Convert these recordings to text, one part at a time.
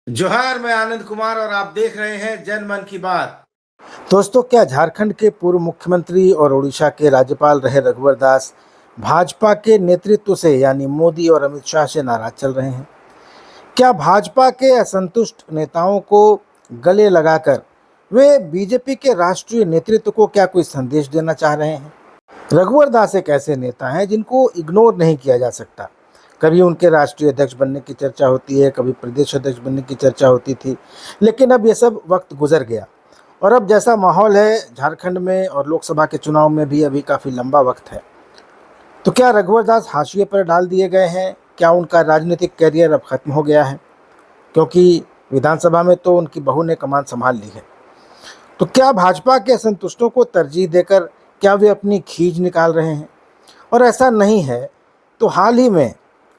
जोहार, मैं आनंद कुमार और आप देख रहे हैं जन मन की बात। दोस्तों, क्या झारखंड के पूर्व मुख्यमंत्री और ओडिशा के राज्यपाल रहे रघुवर दास भाजपा के नेतृत्व से यानी मोदी और अमित शाह से नाराज चल रहे हैं? क्या भाजपा के असंतुष्ट नेताओं को गले लगाकर वे बीजेपी के राष्ट्रीय नेतृत्व को क्या कोई संदेश देना चाह रहे हैं? रघुवर दास एक ऐसे नेता हैं जिनको इग्नोर नहीं किया जा सकता। कभी उनके राष्ट्रीय अध्यक्ष बनने की चर्चा होती है, कभी प्रदेश अध्यक्ष बनने की चर्चा होती थी, लेकिन अब ये सब वक्त गुजर गया और अब जैसा माहौल है झारखंड में और लोकसभा के चुनाव में भी अभी काफ़ी लंबा वक्त है। तो क्या रघुवर दास हाशिए पर डाल दिए गए हैं? क्या उनका राजनीतिक करियर अब खत्म हो गया है? क्योंकि विधानसभा में तो उनकी बहू ने कमान संभाल ली है। तो क्या भाजपा के असंतुष्टों को तरजीह देकर क्या वे अपनी खींच निकाल रहे हैं? और ऐसा नहीं है तो हाल ही में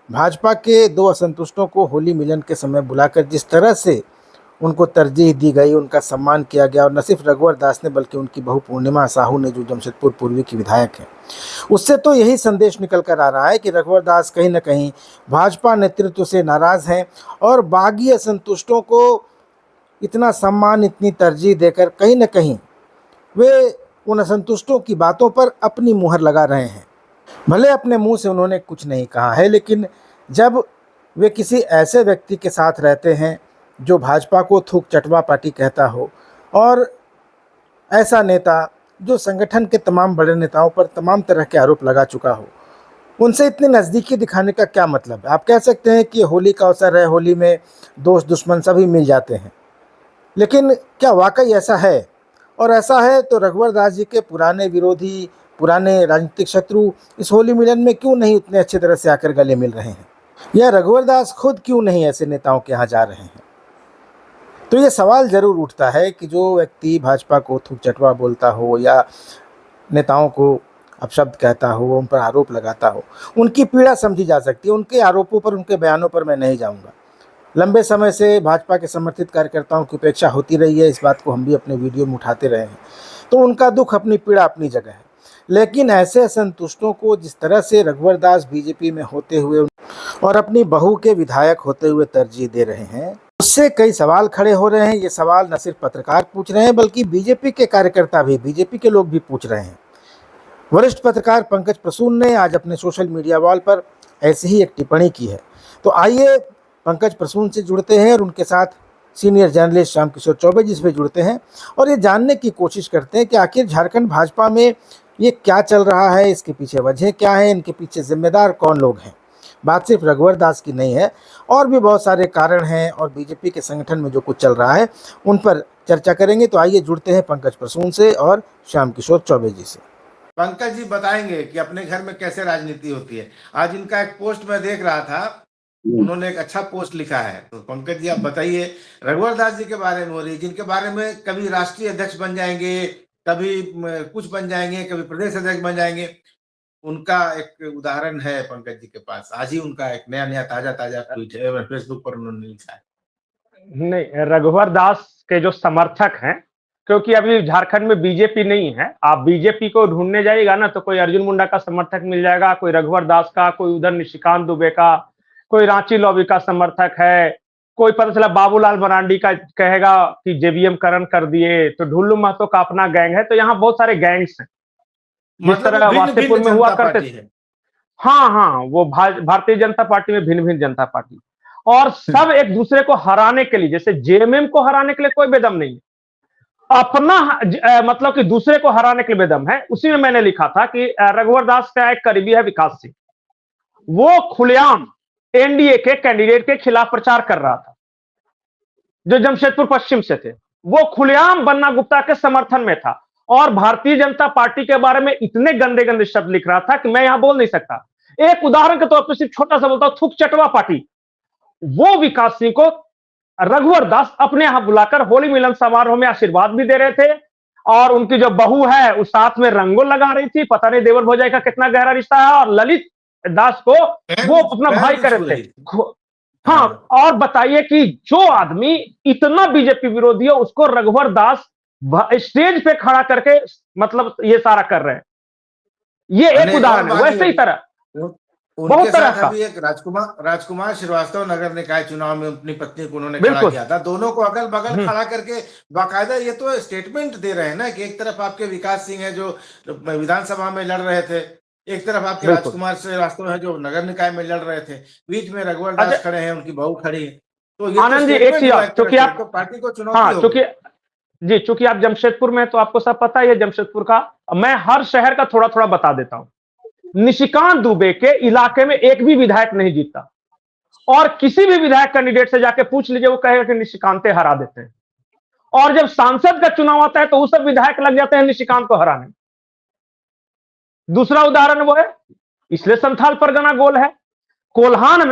भाजपा के दो असंतुष्टों को होली मिलन के समय बुलाकर जिस तरह से उनको तरजीह दी गई, उनका सम्मान किया गया, और न सिर्फ रघुवर दास ने बल्कि उनकी बहू पूर्णिमा साहू ने, जो जमशेदपुर पूर्वी की विधायक है, उससे तो यही संदेश निकल कर आ रहा है कि रघुवर दास कहीं न कहीं भाजपा नेतृत्व से नाराज़ हैं और बागी असंतुष्टों को इतना सम्मान, इतनी तरजीह देकर कहीं न कहीं वे उन असंतुष्टों की बातों पर अपनी मुहर लगा रहे हैं। भले अपने मुंह से उन्होंने कुछ नहीं कहा है, लेकिन जब वे किसी ऐसे व्यक्ति के साथ रहते हैं जो भाजपा को थूक चटवा पार्टी कहता हो, और ऐसा नेता जो संगठन के तमाम बड़े नेताओं पर तमाम तरह के आरोप लगा चुका हो, उनसे इतनी नज़दीकी दिखाने का क्या मतलब है? आप कह सकते हैं कि होली का अवसर है, होली में दोस्त दुश्मन सभी मिल जाते हैं, लेकिन क्या वाकई ऐसा है? और ऐसा है तो रघुवर दास जी के पुराने विरोधी, पुराने राजनीतिक शत्रु इस होली मिलन में क्यों नहीं उतने अच्छी तरह से आकर गले मिल रहे हैं? या रघुवर दास खुद क्यों नहीं ऐसे नेताओं के यहाँ जा रहे हैं? तो ये सवाल ज़रूर उठता है कि जो व्यक्ति भाजपा को थूक चटवा बोलता हो या नेताओं को अपशब्द कहता हो, उन पर आरोप लगाता हो, उनकी पीड़ा समझी जा सकती है। उनके आरोपों पर, उनके बयानों पर मैं नहीं जाऊँगा। लंबे समय से भाजपा के समर्थित कार्यकर्ताओं की उपेक्षा होती रही है, इस बात को हम भी अपने वीडियो में उठाते रहे हैं। तो उनका दुख, अपनी पीड़ा अपनी जगह है, लेकिन ऐसे असंतुष्टों को जिस तरह से रघुवर दास बीजेपी में होते हुए और अपनी बहू के विधायक होते हुए तरजीह दे रहे हैं, उससे कई सवाल खड़े हो रहे हैं। ये सवाल न सिर्फ पत्रकार पूछ रहे हैं बल्कि बीजेपी के कार्यकर्ता भी, बीजेपी के लोग भी पूछ रहे हैं। वरिष्ठ पत्रकार पंकज प्रसून ने आज अपने सोशल मीडिया वॉल पर ऐसी ही एक टिप्पणी की है। तो आइए पंकज प्रसून से जुड़ते हैं और उनके साथ सीनियर जर्नलिस्ट श्याम किशोर चौबे जी से जुड़ते हैं और ये जानने की कोशिश करते हैं कि आखिर झारखंड भाजपा में ये क्या चल रहा है, इसके पीछे वजह क्या है, इनके पीछे जिम्मेदार कौन लोग हैं। बात सिर्फ रघुवर दास की नहीं है, और भी बहुत सारे कारण हैं और बीजेपी के संगठन में जो कुछ चल रहा है उन पर चर्चा करेंगे। तो आइए जुड़ते हैं पंकज प्रसून से और श्याम किशोर चौबे जी से। पंकज जी बताएंगे कि अपने घर में कैसे राजनीति होती है। आज इनका एक पोस्ट मैं देख रहा था, उन्होंने एक अच्छा पोस्ट लिखा है। तो पंकज जी आप बताइए, रघुवर दास जी के बारे में हो रही, जिनके बारे में कभी राष्ट्रीय अध्यक्ष बन जाएंगे, कभी कुछ बन जाएंगे, कभी प्रदेश अध्यक्ष बन जाएंगे। उनका एक उदाहरण है पंकज जी के पास। आज ही उनका एक नया नया ताजा ताजा ट्वीट है, फेसबुक पर उन्होंने लिखा है। नहीं, रघुवर दास के जो समर्थक हैं, क्योंकि अभी झारखंड में बीजेपी नहीं है, आप बीजेपी को ढूंढने जाइएगा ना तो कोई अर्जुन मुंडा का समर्थक मिल जाएगा, कोई रघुवर दास का, कोई उधर निशिकांत दुबे का, कोई रांची लॉबी का समर्थक है, कोई पता चला बाबूलाल मरांडी का कहेगा कि जेबीएम करण कर दिए, तो ढुल्लू महतो का अपना गैंग है। तो यहाँ बहुत सारे गैंग्स हैं, जिस तरह वासेपुर में हुआ करते थे। हाँ हाँ, वो भारतीय जनता पार्टी में भिन्न भिन्न जनता पार्टी, और सब एक दूसरे को हराने के लिए, जैसे जेएमएम को हराने के लिए कोई बेदम नहीं है, अपना मतलब कि दूसरे को हराने के लिए बेदम है। उसी में मैंने लिखा था कि रघुवर दास का एक करीबी है विकास सिंह, वो खुलेआम एनडीए के कैंडिडेट के खिलाफ प्रचार कर रहा था, जो जमशेदपुर पश्चिम से थे। वो खुलेआम बन्ना गुप्ता के समर्थन में था और भारतीय जनता पार्टी के बारे में इतने गंदे गंदे शब्द लिख रहा था कि मैं यहां बोल नहीं सकता। एक उदाहरण के तौर पर सिर्फ छोटा सा बोलता हूं, थूक चटवा पार्टी, वो विकास सिंह को रघुवर दास अपने यहां बुलाकर होली मिलन समारोह में आशीर्वाद भी दे रहे थे, और उनकी जो बहू है उस साथ में रंगों लगा रही थी। पता नहीं देवर भौजाई का कितना गहरा रिश्ता है, और ललित दास को वो अपना भाई कर रहे थे। हाँ, और बताइए कि जो आदमी इतना बीजेपी विरोधी है, उसको रघुवर दास स्टेज पे खड़ा करके मतलब ये सारा कर रहे हैं। ये एक उदाहरण है। वैसे ही तरह उनके बहुत तरह साथ का। अभी एक राजकुमार श्रीवास्तव नगर निकाय चुनाव में अपनी पत्नी को उन्होंने खड़ा बिल्कुल। किया था। दोनों को अगल बगल खड़ा करके बाकायदा ये तो स्टेटमेंट दे रहे हैं ना कि एक तरफ आपके विकास सिंह है जो विधानसभा में लड़ रहे थे, एक तरफ आपके बिल्कुल। राजकुमार श्रीवास्तव है जो नगर निकाय में लड़ रहे थे, बीच में रघुवर अच्छा दास खड़े हैं, उनकी बहू खड़ी है। तो ये तो आनंद जी, एक स्टेटमेंट चीज हुआ और, एक तरह चूंकि से, आप, तो पार्टी को चुनौती हाँ होगी। चूंकि जी, चूंकि आप जमशेदपुर में, तो आपको सब पता ही है जमशेदपुर का। मैं हर शहर का थोड़ा थोड़ा बता देता हूं। निशिकांत दुबे के इलाके में एक भी विधायक नहीं जीता, और किसी भी विधायक कैंडिडेट से जाके पूछ लीजिए, वो कहेगा कि निशिकांत हरा देते हैं। और जब सांसद का चुनाव आता है तो वो सब विधायक लग जाते हैं निशिकांत को हराने। दूसरा उदाहरण वो है, इसलिए संथाल परगना गोल है। कोल्हान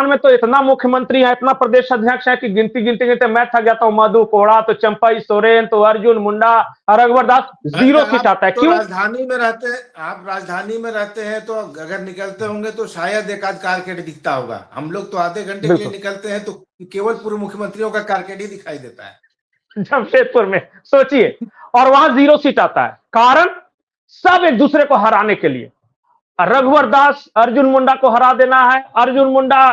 में तो इतना मुख्यमंत्री है, इतना प्रदेश अध्यक्ष है कि गिनती गिनते गिनते मैं थक जाता हूं। मधु कोड़ा, तो चंपई सोरेन, तो अर्जुन मुंडा, रघुवर दास, जीरो सीट आता है। तो क्यों? राजधानी में रहते हैं, आप राजधानी में रहते हैं, तो अगर निकलते होंगे तो शायद एक आध कारकेड दिखता होगा। हम लोग तो आधे घंटे के लिए बिल्कुल। निकलते हैं तो केवल पूर्व मुख्यमंत्रियों का कारकेड ही दिखाई देता है। जमशेदपुर में सोचिए, और वहां जीरो सीट आता है। कारण, सब एक दूसरे को हराने के लिए। रघुवर दास अर्जुन मुंडा को हरा देना है, अर्जुन मुंडा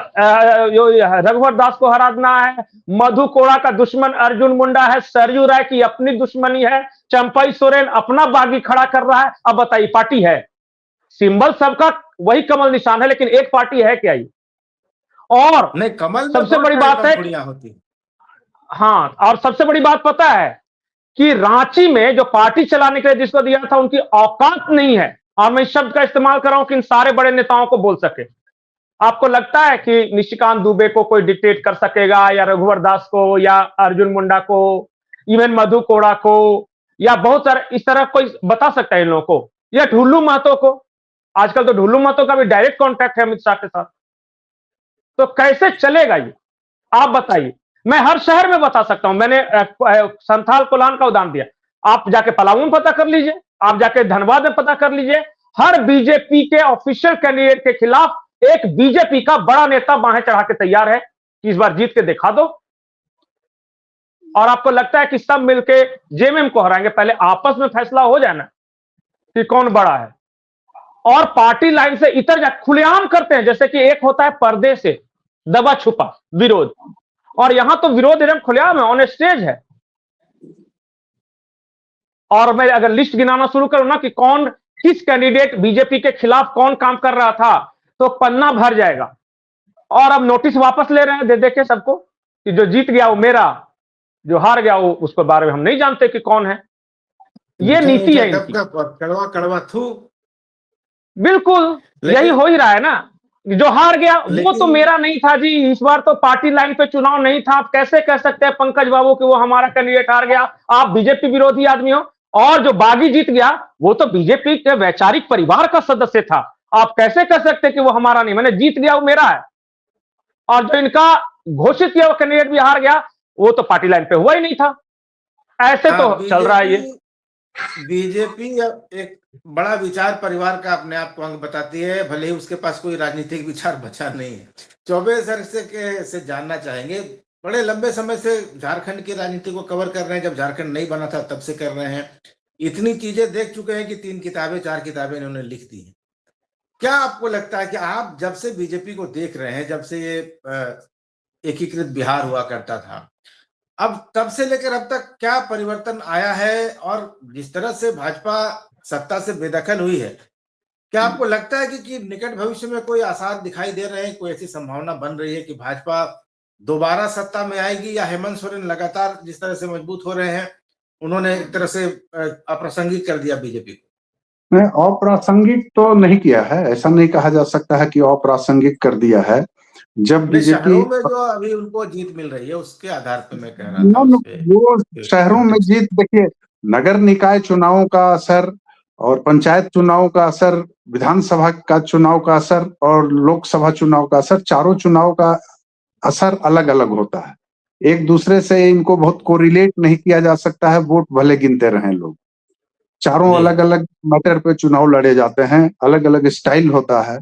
रघुवर दास को हरा देना है। मधु कोड़ा का दुश्मन अर्जुन मुंडा है, सरयू राय की अपनी दुश्मनी है, चंपई सोरेन अपना बागी खड़ा कर रहा है। अब बताइए, पार्टी है, सिंबल सबका वही कमल निशान है, लेकिन एक पार्टी है क्या ये? और नहीं, कमल में सबसे बड़ी बात है, होती। हाँ, और सबसे बड़ी बात पता है कि रांची में जो पार्टी चलाने के लिए जिसको दिया था, उनकी औकात नहीं है। और मैं इस शब्द का इस्तेमाल कर रहा हूं कि इन सारे बड़े नेताओं को बोल सके। आपको लगता है कि निशिकांत दुबे को कोई डिक्टेट कर सकेगा, या रघुवर दास को, या अर्जुन मुंडा को, इवन मधु कोड़ा को, या बहुत सारे इस तरह कोई बता सकता है इन लोगों को, या ढुल्लू महतो को? आजकल तो ढुल्लू महतो का भी डायरेक्ट कॉन्टैक्ट है अमित शाह के साथ। तो कैसे चलेगा ये, आप बताइए। मैं हर शहर में बता सकता हूं। मैंने संथाल कोल्हान का उदाहरण दिया, आप जाके पलामू में पता कर लीजिए, आप जाके धनबाद में पता कर लीजिए। हर बीजेपी के ऑफिशियल कैंडिडेट के खिलाफ एक बीजेपी का बड़ा नेता बाहें चढ़ा के तैयार है कि इस बार जीत के दिखा दो। और आपको लगता है कि सब मिलके जेएमएम को हराएंगे? पहले आपस में फैसला हो जाए ना कि कौन बड़ा है। और पार्टी लाइन से इतर जा खुलेआम करते हैं, जैसे कि एक होता है पर्दे से दबा छुपा विरोध, और यहां तो विरोध एकदम खुलेआम है, ऑन स्टेज है। और मैं अगर लिस्ट गिनाना शुरू करूं ना कि कौन किस कैंडिडेट बीजेपी के खिलाफ कौन काम कर रहा था, तो पन्ना भर जाएगा। और अब नोटिस वापस ले रहे हैं दे के सबको कि जो जीत गया वो मेरा, जो हार गया वो उसके बारे में हम नहीं जानते कि कौन है। ये नीति है इनकी। कड़वा कड़वा थू। बिल्कुल यही हो ही रहा है ना, जो हार गया वो तो मेरा नहीं था जी। इस बार तो पार्टी लाइन पे चुनाव नहीं था। आप कैसे कह सकते हैं पंकज बाबू कि वो हमारा कैंडिडेट हार गया? आप बीजेपी विरोधी आदमी हो। और जो बागी जीत गया वो तो बीजेपी के वैचारिक परिवार का सदस्य था। आप कैसे कह सकते हैं कि वो हमारा नहीं? मैंने जीत गया वो मेरा है। और जो इनका घोषित किया वो कैंडिडेट भी हार गया, वो तो पार्टी लाइन पे हुआ ही नहीं था। ऐसे तो चल रहा है ये। बीजेपी एक बड़ा विचार परिवार का अपने आप को अंग बताती है, भले ही उसके पास कोई राजनीतिक विचार बचा नहीं है। चौबे सर से जानना चाहेंगे, बड़े लंबे समय से झारखंड की राजनीति को कवर कर रहे हैं, जब झारखंड नहीं बना था तब से कर रहे हैं, इतनी चीजें देख चुके हैं कि 3 किताबें 4 किताबें इन्होंने लिख दी हैं। क्या आपको लगता है कि आप जब से बीजेपी को देख रहे हैं, जब से ये एकीकृत बिहार हुआ करता था, अब तब से लेकर अब तक क्या परिवर्तन आया है? और जिस तरह से भाजपा सत्ता से बेदखल हुई है, क्या आपको लगता है कि निकट भविष्य में कोई आसार दिखाई दे रहे हैं, कोई ऐसी संभावना बन रही है कि भाजपा दोबारा सत्ता में आएगी? या हेमंत सोरेन लगातार जिस तरह से मजबूत हो रहे हैं, उन्होंने एक तरह से अप्रासंगिक कर दिया बीजेपी को? नहीं, अप्रासंगिक तो नहीं किया है, ऐसा नहीं कहा जा सकता है कि अप्रासंगिक कर दिया है। जब बीजेपी शहरों में जो अभी उनको जीत मिल रही है उसके आधार पर मैं कह रहा था वो शहरों में जीत, देखिए नगर निकाय चुनावों का असर और पंचायत चुनाव का असर, विधानसभा का चुनाव का असर और लोकसभा चुनाव का असर, चारों चुनाव का असर अलग अलग होता है। एक दूसरे से इनको बहुत कोरिलेट नहीं किया जा सकता है। वोट भले गिनते रहें लोग, चारों अलग अलग मैटर पे चुनाव लड़े जाते हैं, अलग अलग स्टाइल होता है।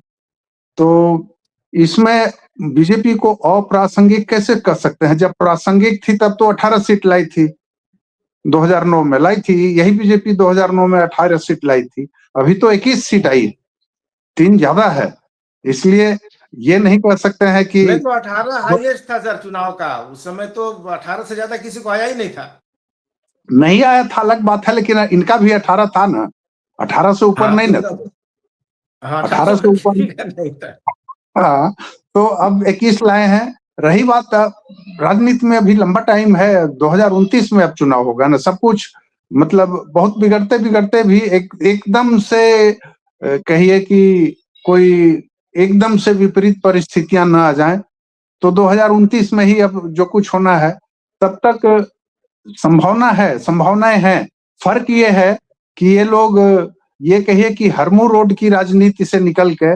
तो इसमें बीजेपी को अप्रासंगिक कैसे कर सकते हैं? जब प्रासंगिक थी तब तो 18 सीट लाई थी, 2009 में लाई थी। यही बीजेपी 2009 में 18 सीट लाई थी। अभी तो 21 सीट आई, 3 ज्यादा है। इसलिए ये नहीं कह सकते हैं कि नहीं तो 18 हाईएस्ट था सर चुनाव का, उस समय तो 18 से ज्यादा किसी को आया ही नहीं था। नहीं आया था अलग बात है, लेकिन इनका भी 18 था ना, 18 से ऊपर हाँ नहीं ना, हाँ 18 से ऊपर नहीं था। हाँ। तो अब 21 लाए हैं। रही बात राजनीति में अभी लंबा टाइम है, 2029 में अब चुनाव होगा ना, सब कुछ मतलब बहुत बिगड़ते बिगड़ते भी एकदम से कहिए कि कोई एकदम से विपरीत परिस्थितियां न आ जाएं, तो 2029 में ही अब जो कुछ होना है, तब तक संभावनाएं हैं। फर्क ये है कि ये लोग ये कहिए कि हरमू रोड की राजनीति से निकल के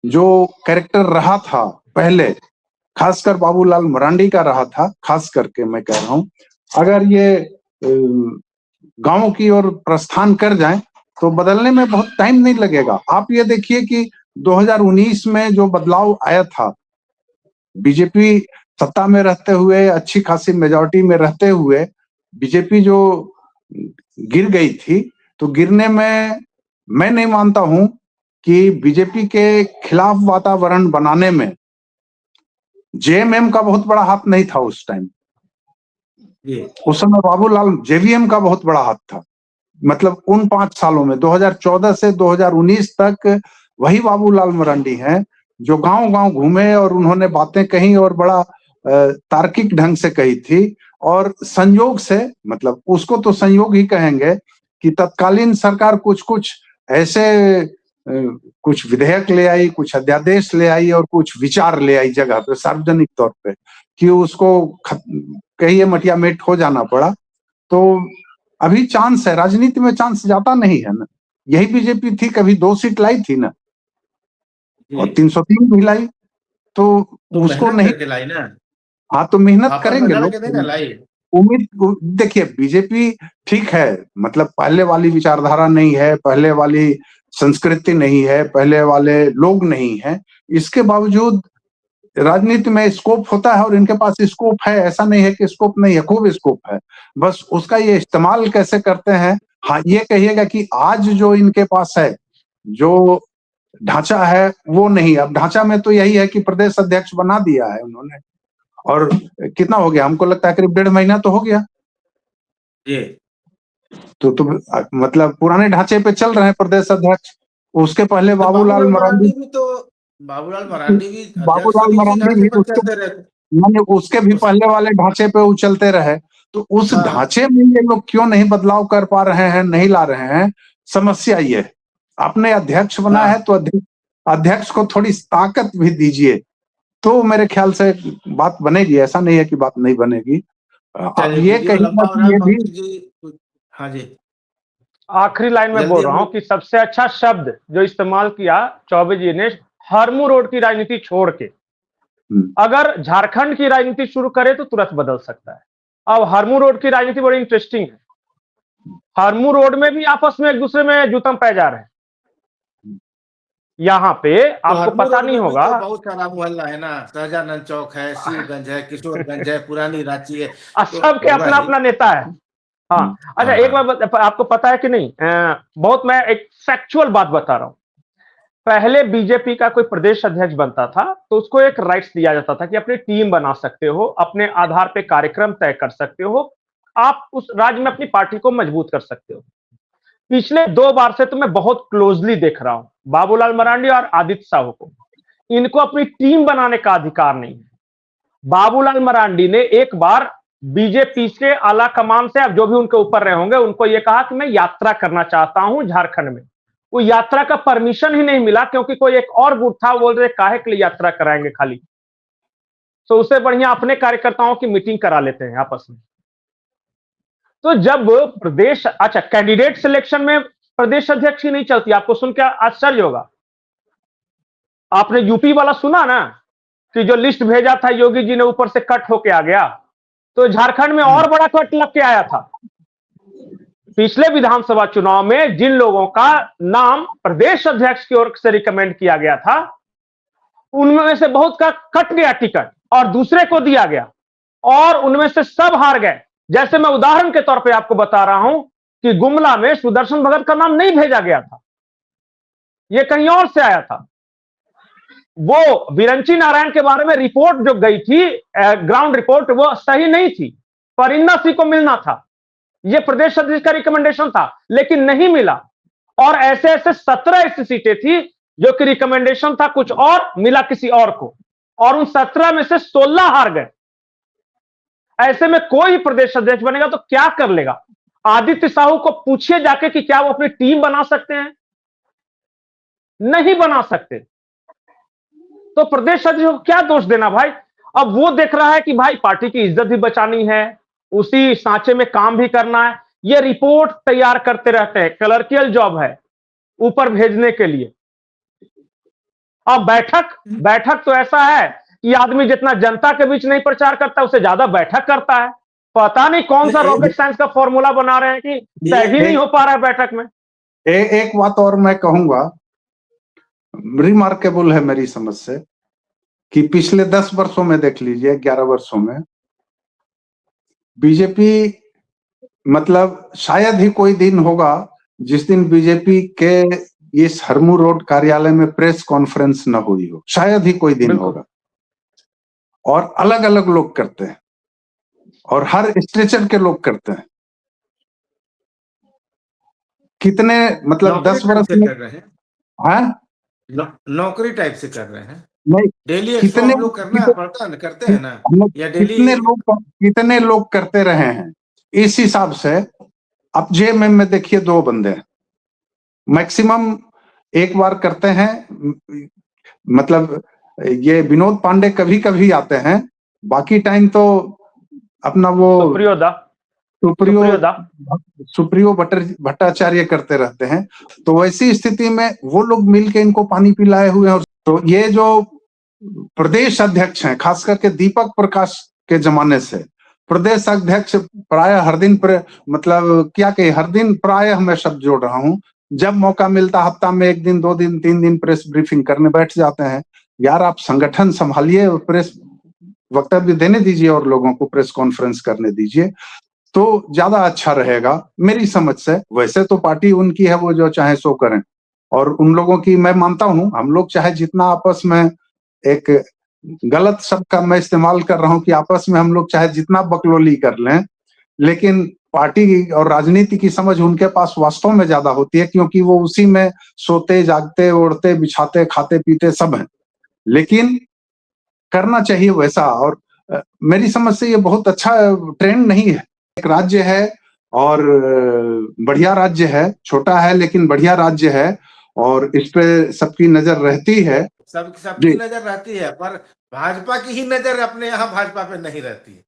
जो कैरेक्टर रहा था पहले, खासकर बाबूलाल मरांडी का रहा था, खास करके मैं कह रहा हूं, अगर ये गांव की ओर प्रस्थान कर जाएं तो बदलने में बहुत टाइम नहीं लगेगा। आप ये देखिए कि 2019 में जो बदलाव आया था, बीजेपी सत्ता में रहते हुए, अच्छी खासी मेजॉरिटी में रहते हुए बीजेपी जो गिर गई थी, तो गिरने में मैं नहीं मानता हूं कि बीजेपी के खिलाफ वातावरण बनाने में जेएमएम का बहुत बड़ा हाथ नहीं था उस टाइम। उस समय बाबूलाल जेवीएम का बहुत बड़ा हाथ था। मतलब उन 5 सालों में 2014 से 2019 तक वही बाबूलाल मरांडी हैं जो गांव-गांव घूमे और उन्होंने बातें कही और बड़ा तार्किक ढंग से कही थी। और संयोग से, मतलब उसको तो संयोग ही कहेंगे कि तत्कालीन सरकार कुछ-कुछ ऐसे कुछ विधेयक ले आई, कुछ अध्यादेश ले आई और कुछ विचार ले आई जगह पे, सार्वजनिक तौर पे, कि उसको कहिए मटिया मेट हो जाना पड़ा। तो अभी चांस है, राजनीति में चांस जाता नहीं है ना। यही बीजेपी थी, कभी 2 सीट लाई थी ना, और 303 भी लाई, तो उसको नहीं करके लाई ना। हाँ, तो मेहनत करेंगे लोग। लाई उम्मीद देखिए, बीजेपी ठीक है, मतलब पहले वाली विचारधारा नहीं है, पहले वाली संस्कृति नहीं है, पहले वाले लोग नहीं है, इसके बावजूद राजनीति में स्कोप होता है और इनके पास स्कोप है, ऐसा नहीं है कि स्कोप नहीं है, खूब स्कोप है, बस उसका ये इस्तेमाल कैसे करते हैं। हाँ, ये कहिएगा कि आज जो इनके पास है, जो ढांचा है वो नहीं। अब ढांचा में तो यही है कि प्रदेश अध्यक्ष बना दिया है उन्होंने, और कितना हो गया, हमको लगता है करीब 1.5 महीना तो हो गया। तो मतलब पुराने ढांचे पे चल रहे हैं प्रदेश अध्यक्ष। उसके पहले बाबूलाल मरांडी भी उसके भी पहले वाले ढांचे पे वो चलते रहे। तो उस ढांचे में ये लोग क्यों नहीं बदलाव कर पा रहे हैं, नहीं ला रहे हैं, समस्या ये है। आपने अध्यक्ष बना है तो अध्यक्ष को थोड़ी ताकत भी दीजिए, तो मेरे ख्याल से बात बनेगी। ऐसा नहीं है कि बात नहीं बनेगी। ये कहीं हाँ जी, आखिरी लाइन में बोल रहा हूं कि सबसे अच्छा शब्द जो इस्तेमाल किया चौबे जी ने, हरमू रोड की राजनीति छोड़ के, अगर झारखंड की राजनीति शुरू करे तो तुरंत बदल सकता है। अब हरमू रोड की राजनीति बड़ी इंटरेस्टिंग है। हरमू रोड में भी आपस में एक दूसरे में जूतम पै जा रहे हैं। यहाँ पे आपको पता नहीं होगा, तो बहुत सारा मोहल्ला है ना, सहजानंद चौक है, शिवगंज है, किशोरगंज है, पुरानी रांची है, सबके अपना अपना नेता है। हाँ, अच्छा, एक बार आपको पता है कि नहीं, बहुत मैं एक फैक्चुअल बात बता रहा हूं। पहले बीजेपी का कोई प्रदेश अध्यक्ष बनता था तो उसको एक राइट्स दिया जाता था कि अपनी टीम बना सकते हो, अपने आधार पे कार्यक्रम तय कर सकते हो, आप उस राज्य में अपनी पार्टी को मजबूत कर सकते हो। पिछले 2 बार से तो मैं बहुत क्लोजली देख रहा हूं बाबूलाल मरांडी और आदित्य साहू को, इनको अपनी टीम बनाने का अधिकार नहीं है। बाबूलाल मरांडी ने एक बार बीजेपी के आला कमान से, अब जो भी उनके ऊपर रहे होंगे, उनको यह कहा कि मैं यात्रा करना चाहता हूं झारखंड में। वो यात्रा का परमिशन ही नहीं मिला, क्योंकि कोई एक और गुट था, बोल रहे काहे के लिए यात्रा कराएंगे खाली, तो उससे बढ़िया अपने कार्यकर्ताओं की मीटिंग करा लेते हैं आपस में। तो जब प्रदेश, अच्छा, कैंडिडेट सिलेक्शन में प्रदेश अध्यक्ष ही नहीं चलती, आपको सुन के आश्चर्य होगा। आपने यूपी वाला सुना ना, कि जो लिस्ट भेजा था योगी जी ने, ऊपर से कट होके आ गया, तो झारखंड में और बड़ा कट लग के आया था। पिछले विधानसभा चुनाव में जिन लोगों का नाम प्रदेश अध्यक्ष की ओर से रिकमेंड किया गया था, उनमें से बहुत का कट गया टिकट और दूसरे को दिया गया, और उनमें से सब हार गए। जैसे मैं उदाहरण के तौर पे आपको बता रहा हूं कि गुमला में सुदर्शन भगत का नाम नहीं भेजा गया था, यह कहीं और से आया था। वो विरंची नारायण के बारे में रिपोर्ट जो गई थी, ग्राउंड रिपोर्ट, वो सही नहीं थी। परिंदा सिंह को मिलना था, ये प्रदेश अध्यक्ष का रिकमेंडेशन था, लेकिन नहीं मिला। और ऐसे ऐसे 17 ऐसी सीटें थी जो कि रिकमेंडेशन था कुछ और, मिला किसी और को, और उन 17 में से 16 हार गए। ऐसे में कोई प्रदेश अध्यक्ष बनेगा तो क्या कर लेगा? आदित्य साहू को पूछिए जाके कि क्या वो अपनी टीम बना सकते हैं? नहीं बना सकते। तो प्रदेश अध्यक्ष को क्या दोष देना भाई? अब वो देख रहा है कि भाई पार्टी की इज्जत भी बचानी है, उसी सांचे में काम भी करना है। ये रिपोर्ट तैयार करते रहते हैं, क्लर्कियल जॉब है ऊपर भेजने के लिए। अब बैठक तो ऐसा है कि आदमी जितना जनता के बीच नहीं प्रचार करता, उससे ज्यादा बैठक करता है। पता नहीं कौन सा रॉकेट साइंस का फॉर्मूला बना रहे हैं कि तय ही नहीं हो पा रहा है बैठक में। एक बात और मैं कहूंगा, रिमार्केबल है मेरी समझ से, कि पिछले 10 वर्षों में देख लीजिए, 11 वर्षों में बीजेपी, मतलब शायद ही कोई दिन होगा जिस दिन बीजेपी के इस हरमू रोड कार्यालय में प्रेस कॉन्फ्रेंस न हुई हो, शायद ही कोई दिन होगा। और अलग अलग लोग करते हैं और हर स्ट्रेचर के लोग करते हैं। कितने, मतलब 10 वर्ष से कर रहे हैं, हाँ, नौकरी टाइप से कर रहे हैं। नहीं, डेली कितने लोग करना पड़ता है, करते हैं ना, या डेली कितने लोग करते रहे हैं। इस हिसाब से अब जेएमएम में देखिए 2 बंदे मैक्सिमम एक बार करते हैं, मतलब ये विनोद पांडे कभी कभी आते हैं, बाकी टाइम तो अपना वो सुप्रियो भट्टाचार्य करते रहते हैं। तो वैसी स्थिति में वो लोग मिलके इनको पानी पिलाए हुए हैं। तो ये जो प्रदेश अध्यक्ष हैं, खास करके दीपक प्रकाश के जमाने से प्रदेश अध्यक्ष प्राय हर दिन मतलब क्या कहे, हर दिन प्राय मैं शब्द जोड़ रहा हूं, जब मौका मिलता हफ्ता में 1 दिन 2 दिन 3 दिन प्रेस ब्रीफिंग करने बैठ जाते हैं। यार आप संगठन संभालिए, प्रेस वक्तव्य देने दीजिए और लोगों को प्रेस कॉन्फ्रेंस करने दीजिए, तो ज्यादा अच्छा रहेगा मेरी समझ से। वैसे तो पार्टी उनकी है, वो जो चाहे सो करें, और उन लोगों की मैं मानता हूं, हम लोग चाहे जितना आपस में, एक गलत शब्द का मैं इस्तेमाल कर रहा हूं कि आपस में हम लोग चाहे जितना बकलोली कर लें, लेकिन पार्टी और राजनीति की समझ उनके पास वास्तव में ज्यादा होती है, क्योंकि वो उसी में सोते जागते ओढ़ते बिछाते खाते पीते सब हैं। लेकिन करना चाहिए वैसा, और मेरी समझ से ये बहुत अच्छा ट्रेंड नहीं है। एक राज्य है और बढ़िया राज्य है, छोटा है लेकिन बढ़िया राज्य है, और इस पे सबकी नजर रहती है। सबकी नजर रहती है, पर भाजपा की ही नजर अपने यहाँ भाजपा पे नहीं रहती है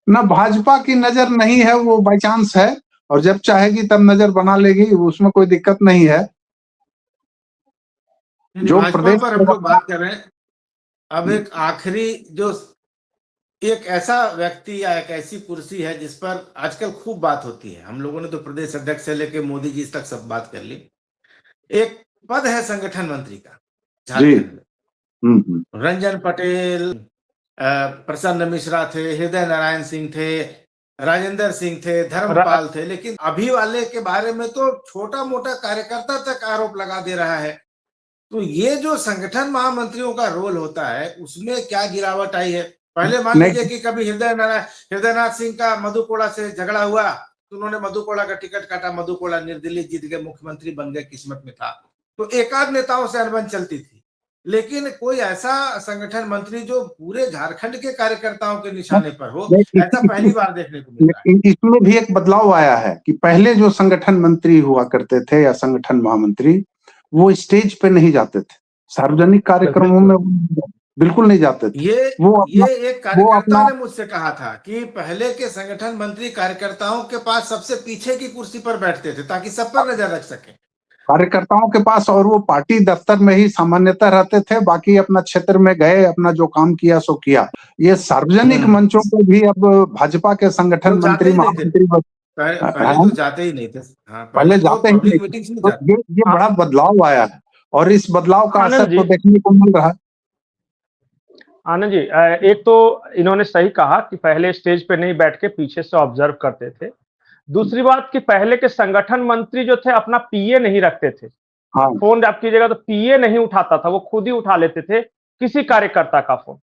ना। भाजपा की नजर नहीं है, वो बाई चांस है, और जब चाहेगी तब नजर बना लेगी, उसमें कोई दिक्कत नहीं है। जो प्रदेश पर हम लोग बात कर रहे हैं, अब एक आखिरी जो एक ऐसा व्यक्ति या एक ऐसी कुर्सी है जिस पर आजकल खूब बात होती है, हम लोगों ने तो प्रदेश अध्यक्ष से लेकर मोदी जी तक सब बात कर ली। एक पद है संगठन मंत्री का झारखंड में। रंजन पटेल, प्रसन्न मिश्रा थे, हृदय नारायण सिंह थे, राजेंद्र सिंह थे, धर्मपाल थे, लेकिन अभी वाले के बारे में तो छोटा मोटा कार्यकर्ता तक आरोप लगा दे रहा है। तो ये जो संगठन महामंत्रियों का रोल होता है, उसमें क्या गिरावट आई है? पहले मान लीजिए कि कभी हृदयनाथ सिंह का मधु कोड़ा से झगड़ा हुआ, तो उन्होंने मधु कोड़ा का टिकट काटा, मधु कोड़ा निर्दलीय जीत गए, मुख्यमंत्री बन गए, किस्मत में था। तो एकाध नेताओं से अनबन चलती थी, लेकिन कोई ऐसा संगठन मंत्री जो पूरे झारखंड के कार्यकर्ताओं के निशाने पर हो, ऐसा पहली बार देखने को मिला है। इसमें भी एक बदलाव आया है कि पहले जो संगठन मंत्री हुआ करते थे या संगठन महामंत्री, वो स्टेज पे नहीं जाते थे, सार्वजनिक कार्यक्रमों में बिल्कुल नहीं जाते थे। ये एक कार्यकर्ता ने मुझसे कहा था कि पहले के संगठन मंत्री कार्यकर्ताओं के पास सबसे पीछे की कुर्सी पर बैठते थे ताकि सब पर नजर रख सके, कार्यकर्ताओं के पास, और वो पार्टी दफ्तर में ही सामान्यतः रहते थे, बाकी अपना क्षेत्र में गए, अपना जो काम किया सो किया। ये सार्वजनिक मंचों पर भी अब भाजपा के संगठन मंत्री महामंत्री पहले तो जाते ही नहीं थे। पहले जाते ही नहीं थे। ये बड़ा बदलाव आया है, और इस बदलाव का असर तो देखने को मिल रहा है। आनंद जी, एक तो इन्होंने सही कहा कि पहले स्टेज पे नहीं बैठ के पीछे से ऑब्जर्व करते थे। दूसरी बात कि पहले के संगठन मंत्री जो थे अपना पीए नहीं रखते थे, हाँ फोन आप कीजिएगा तो पीए नहीं उठाता था, वो खुद ही उठा लेते थे किसी कार्यकर्ता का फोन।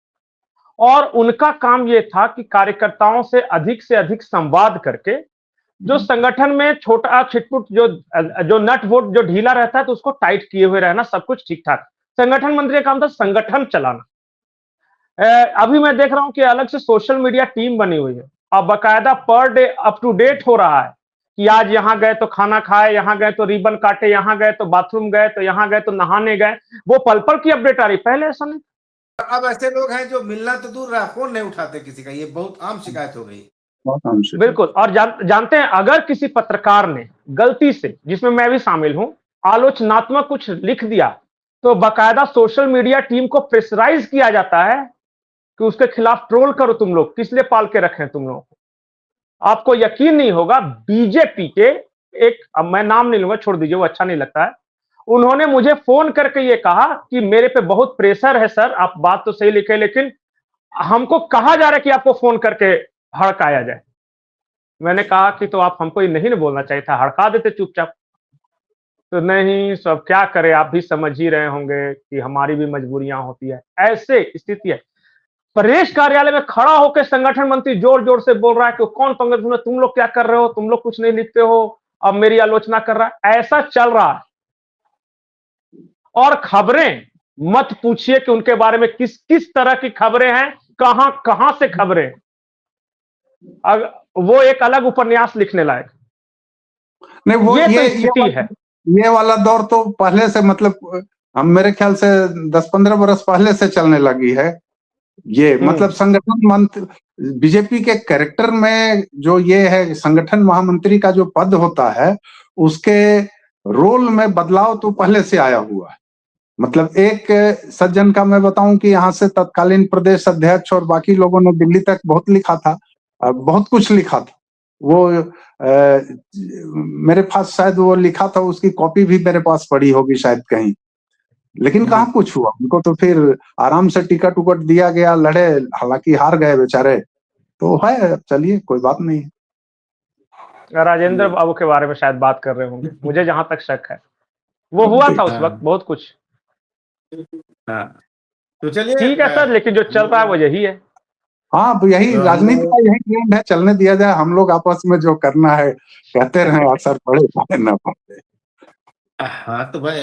और उनका काम ये था कि कार्यकर्ताओं से अधिक संवाद करके जो संगठन में छोटा छिटपुट जो नट बोल्ट जो ढीला रहता है तो उसको टाइट किए हुए रहना, सब कुछ ठीक ठाक। संगठन मंत्री का काम था संगठन चलाना। अभी मैं देख रहा हूं कि अलग से सोशल मीडिया टीम बनी हुई है, अब बकायदा per day up to date हो रहा है कि आज यहां गए तो खाना खाए, यहां गए तो रिबन काटे, यहां गए तो बाथरूम गए, तो यहां गए तो नहाने गए। वो पल पल की अपडेट आ रही, पहले ऐसा नहीं। अब ऐसे लोग हैं जो मिलना तो दूर रहा, फोन नहीं उठाते किसी का, ये बहुत आम शिकायत हो गई। बहुत आम शिकायत। बिल्कुल। और जानते हैं, अगर किसी पत्रकार ने गलती से, जिसमें मैं भी शामिल हूं, आलोचनात्मक कुछ लिख दिया तो बकायदा सोशल मीडिया टीम को प्रेशराइज किया जाता है कि उसके खिलाफ ट्रोल करो, तुम लोग किस लिए पाल के रखे तुम लोगों को। आपको यकीन नहीं होगा, बीजेपी के एक, अब मैं नाम नहीं लूंगा, छोड़ दीजिए, वो अच्छा नहीं लगता है, उन्होंने मुझे फोन करके ये कहा कि मेरे पे बहुत प्रेशर है सर, आप बात तो सही लिखे लेकिन हमको कहा जा रहा है कि आपको फोन करके हड़काया जाए। मैंने कहा कि तो आप हमको ये नहीं बोलना चाहिए था, हड़का देते चुपचाप। तो नहीं, सब क्या करे, आप भी समझ ही रहे होंगे कि हमारी भी मजबूरियां होती है, ऐसे स्थिति है। प्रदेश कार्यालय में खड़ा होकर संगठन मंत्री जोर जोर से बोल रहा है कि कौन पंकज में, तुम लोग क्या कर रहे हो, तुम लोग कुछ नहीं लिखते हो, अब मेरी आलोचना कर रहा है, ऐसा चल रहा है। और खबरें मत पूछिए कि उनके बारे में किस किस तरह की खबरें हैं, कहां कहां से खबरें, वो एक अलग उपन्यास लिखने लायक। नहीं, वो ये तो स्थिति है। ये वाला दौर तो पहले से, मतलब हम मेरे ख्याल से 10-15 बरस पहले से चलने लगी है ये। मतलब संगठन मंत्री, बीजेपी के कैरेक्टर में जो ये है, संगठन महामंत्री का जो पद होता है उसके रोल में बदलाव तो पहले से आया हुआ है। मतलब एक सज्जन का मैं बताऊं कि यहाँ से तत्कालीन प्रदेश अध्यक्ष और बाकी लोगों ने दिल्ली तक बहुत लिखा था, बहुत कुछ लिखा था। वो मेरे पास शायद वो लिखा था, उसकी कॉपी भी मेरे पास पड़ी होगी शायद कहीं, लेकिन कहाँ कुछ हुआ। उनको तो फिर आराम से टिकट उकट दिया गया, लड़े, हालांकि हार गए बेचारे। तो है, चलिए कोई बात नहीं। राजेंद्र बाबू के बारे में शायद बात कर रहे होंगे, मुझे जहां तक शक है, वो हुआ था उस वक्त बहुत कुछ। हाँ, तो चलिए, ठीक है सर, लेकिन जो चल रहा है वो यही है। हाँ, तो यही तो राजनीति का यही ट्रेंड है, चलने दिया जाए। हम लोग आपस में जो करना है कहते रहे, असर पड़े चाहे न पड़े। हाँ, तो भाई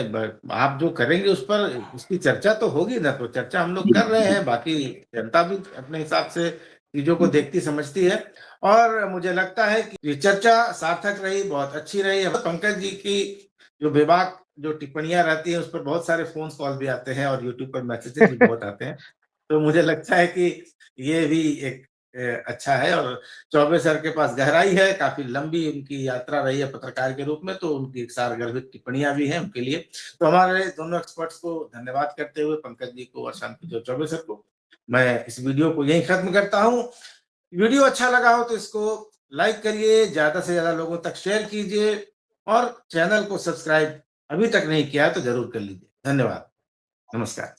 आप जो करेंगे उस पर, उसकी चर्चा तो होगी ना, तो चर्चा हम लोग कर रहे हैं, बाकी जनता भी अपने हिसाब से चीजों को देखती समझती है। और मुझे लगता है कि ये चर्चा सार्थक रही, बहुत अच्छी रही। पंकज जी की जो बेबाक जो टिप्पणियां रहती है उस पर बहुत सारे फोन कॉल भी आते हैं और यूट्यूब पर मैसेजेस भी बहुत आते हैं। तो मुझे लगता है कि ये भी एक अच्छा है। और चौबे सर के पास गहराई है, काफी लंबी उनकी यात्रा रही है पत्रकार के रूप में, तो उनकी एक सारगर्भित टिप्पणियां भी हैं उनके लिए। तो हमारे दोनों एक्सपर्ट्स को धन्यवाद करते हुए, पंकज जी को और शांति जो चौबे सर को, मैं इस वीडियो को यहीं खत्म करता हूं। वीडियो अच्छा लगा हो तो इसको लाइक करिए, ज्यादा से ज्यादा लोगों तक शेयर कीजिए, और चैनल को सब्सक्राइब अभी तक नहीं किया तो जरूर कर लीजिए। धन्यवाद, नमस्कार।